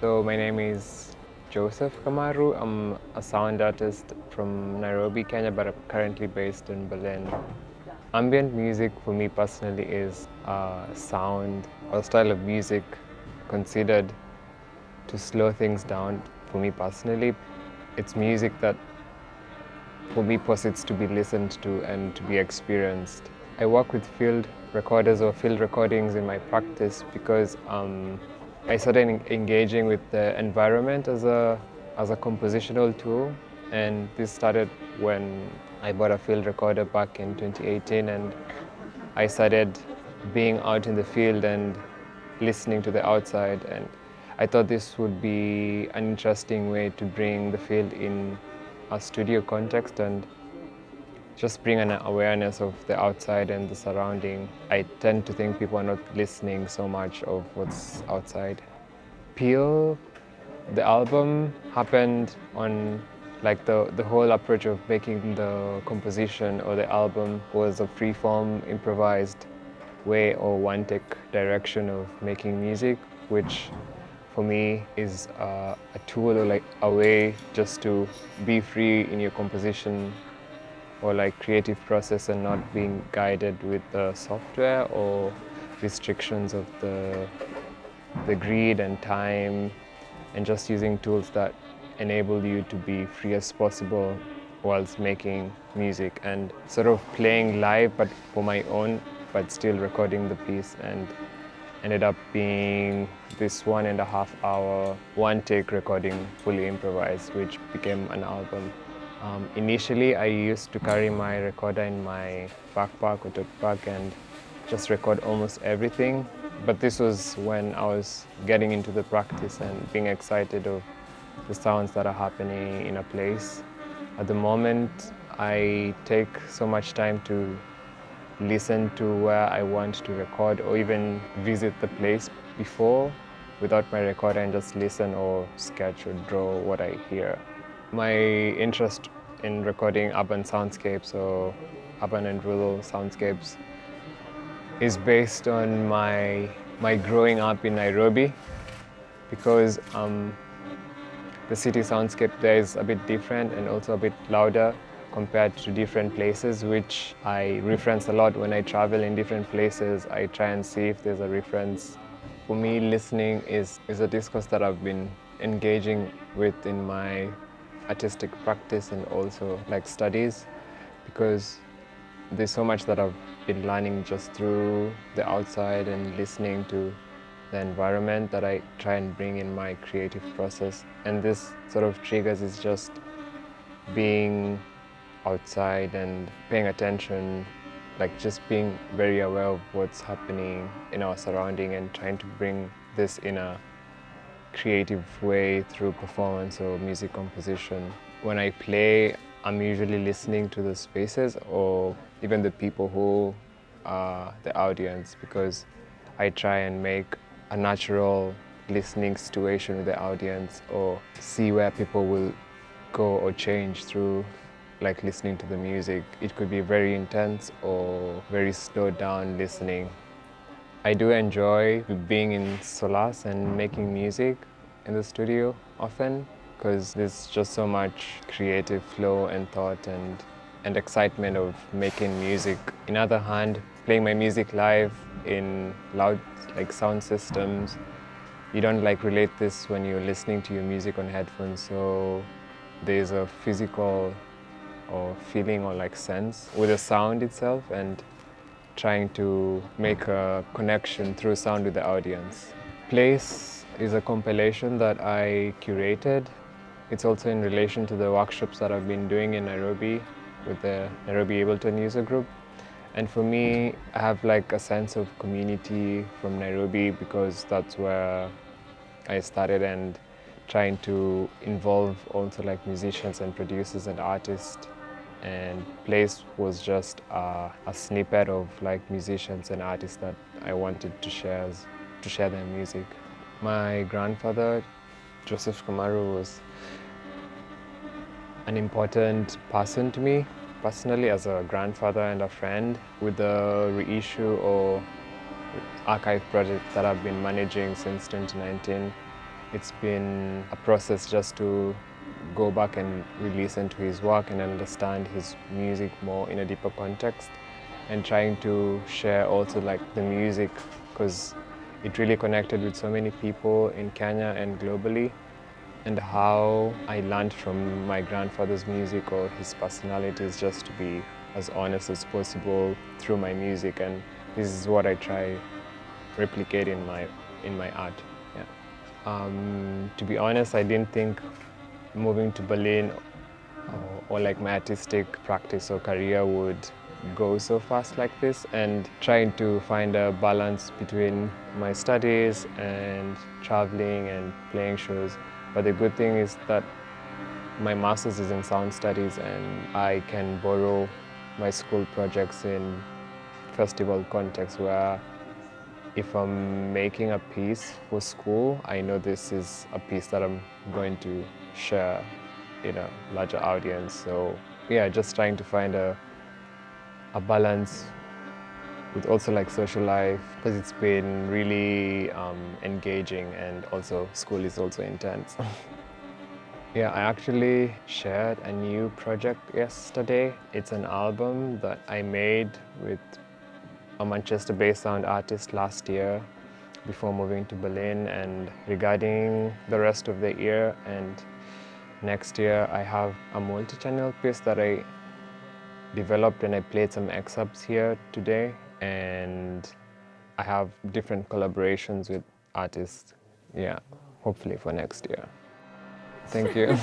So my name is Joseph Kamaru. I'm a sound artist from Nairobi, Kenya, but I'm currently based in Berlin. Ambient music for me personally is a sound or style of music considered to slow things down. For me personally, it's music that for me posits to be listened to and to be experienced. I work with field recorders or field recordings in my practice because I started engaging with the environment as a compositional tool, and this started when I bought a field recorder back in 2018, and I started being out in the field and listening to the outside, and I thought this would be an interesting way to bring the field in a studio context and just bring an awareness of the outside and the surrounding. I tend to think people are not listening so much of what's outside. Peel, the album happened on like the whole approach of making the composition or the album was a free-form, improvised way or one-take direction of making music, which for me is a tool or like a way just to be free in your composition or like creative process and not being guided with the software or restrictions of the greed and time, and just using tools that enable you to be free as possible whilst making music and sort of playing live but for my own, but still recording the piece, and ended up being this 1.5 hour one take recording, fully improvised, which became an album. Initially, I used to carry my recorder in my backpack or tote bag and just record almost everything. But this was when I was getting into the practice and being excited of the sounds that are happening in a place. At the moment, I take so much time to listen to where I want to record or even visit the place before without my recorder and just listen or sketch or draw what I hear. My interest in recording urban soundscapes or urban and rural soundscapes is based on my growing up in Nairobi, because the city soundscape there is a bit different and also a bit louder compared to different places, which I reference a lot when I travel in different places. I try and see if there's a reference. For me, listening is a discourse that I've been engaging with in my artistic practice and also like studies, because there's so much that I've been learning just through the outside and listening to the environment that I try and bring in my creative process. And this sort of triggers is just being outside and paying attention, like just being very aware of what's happening in our surrounding and trying to bring this in a creative way through performance or music composition. When I play, I'm usually listening to the spaces or even the people who are the audience, because I try and make a natural listening situation with the audience or see where people will go or change through like listening to the music. It could be very intense or very slowed down listening. I do enjoy being in solace and making music in the studio often, because there's just so much creative flow and thought and excitement of making music. On the other hand, playing my music live in loud like sound systems, you don't like relate this when you're listening to your music on headphones, so there's a physical or feeling or like sense with the sound itself and trying to make a connection through sound with the audience. Place is a compilation that I curated. It's also in relation to the workshops that I've been doing in Nairobi with the Nairobi Ableton user group. And for me, I have like a sense of community from Nairobi because that's where I started, and trying to involve also like musicians and producers and artists. And Place was just a snippet of like musicians and artists that I wanted to share their music. My grandfather, Joseph Kamaru, was an important person to me personally as a grandfather and a friend. With the reissue or archive project that I've been managing since 2019, it's been a process just to go back and re-listen to his work and understand his music more in a deeper context, and trying to share also like the music, because it really connected with so many people in Kenya and globally, and how I learned from my grandfather's music or his personality is just to be as honest as possible through my music, and this is what I try replicate in my art. Yeah. To be honest, I didn't think moving to Berlin or like my artistic practice or career would go so fast like this, and trying to find a balance between my studies and traveling and playing shows. But the good thing is that my master's is in sound studies, and I can borrow my school projects in festival context, where if I'm making a piece for school, I know this is a piece that I'm going to share in a larger audience. So yeah, just trying to find a balance with also like social life, because it's been really engaging, and also school is also intense. Yeah, I actually shared a new project yesterday. It's an album that I made with a Manchester-based sound artist last year before moving to Berlin, and regarding the rest of the year and next year, I have a multi-channel piece that I developed, and I played some excerpts here today, and I have different collaborations with artists, yeah, hopefully for next year. Thank you.